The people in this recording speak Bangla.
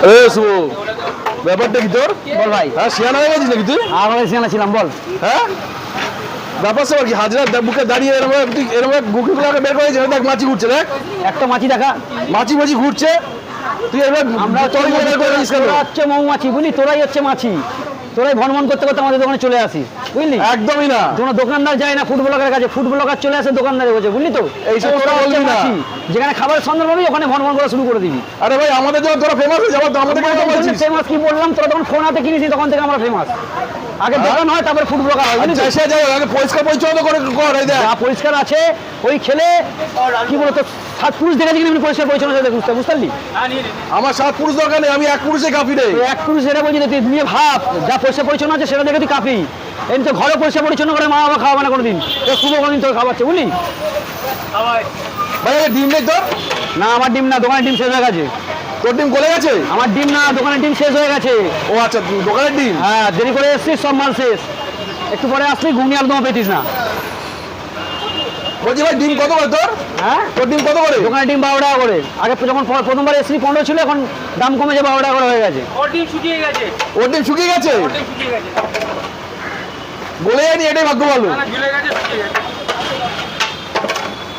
এ শুভ, ব্যাপারটা কি তোর? বল ভাই। হ্যাঁ, শিয়ানা হয়ে গেছিস নাকি তুই? আর সিয়ানা ছিলাম, বল। হ্যাঁ, ব্যাপার স্যাপার কি? হাজরা বুকে দাঁড়িয়ে এরকম গুকুগুলোকে বের করেছে, দেখ মাছি ঘুরছে, দেখ একটা মাছি দেখা। মাছি মাছি ঘুরছে, তুই এবার আমরা তোর বের করেছিস কেন? তোরা হচ্ছে মৌমাছি, বুঝলি, তোরাই হচ্ছে মাছি। তোরাই ভনভন করতে করতে আমাদের দোকানে চলে আসি, বুঝলি। একদমই না। কোনো দোকানদার যায় না ফুটবলারের কাছে, ফুটবলার চলে আসে দোকানদারের কাছে, বুঝলি তো। এইসব তোরা বলবি না। যেখানে খাবারের সন্ধান পাবি ওখানে ভনভন করা শুরু করে দিবি। আরে ভাই, আমাদের যখন তোরা ফেমাস হয়ে যাবো, আমাদের কেন বলছিস? ফেমাস কি বললাম? তোরা তখন ফোন হাতে কিনেছিস, তখন থেকে আমরা ফেমাস। আগে দোকান হয়, তারপরে ফুটবলার হয়, বুঝলি তো? আচ্ছা, যাই হোক, আগে পরিষ্কার পরিচ্ছন্ন করে কর। এই দেখ যা পরিষ্কার আছে ওই খেলে কি বলতো, 7 পুরুষ দেখেছি কিন্তু পরিষ্কার পরিচ্ছন্ন বুঝতে পারলি। আমার 7 পুরুষ দরকার নেই, আমি 1 পুরুষে কাঁপি রে। তুই 1 পুরুষ এটা বলছি, তুই নিয়ে ভাব যা পরিষ্কার পরিচ্ছন্ন আছে সেটা দেখে তুই কাঁপি। এমনি তো ঘরে পরিষ্কার পরিচ্ছন্ন করে মা বাবা খাওয়াবে না কোনোদিন, শুভ কোনোদিন তোর খাওয়াচ্ছে, বুঝলি। ভাই, ডিম নেই তোর? না, আমার ডিম না, দোকানের ডিম শেষ হয়ে গেছে। তোর ডিম গলে গেছে? আমার ডিম না, দোকানের ডিম শেষ হয়ে গেছে। ও আচ্ছা, দোকানের ডিম। হ্যাঁ, দেরি করে এসছিস, সব মাল শেষ। একটু পরে আসলি, ঘুগনি আলুদম পেতিস না। বলছি ভাই, ডিম কত করে তোর? হ্যাঁ, তোর ডিম কত করে? দোকানের ডিম 12 টাকা করে। আগে যখন প্রথমবার এসছিলি 15 ছিল, এখন দাম কমেছে, 12 টাকা করে হয়ে গেছে। ওর ডিম শুকিয়ে গেছে? গলে যায়নি, এটাই ভাগ্য ভালো।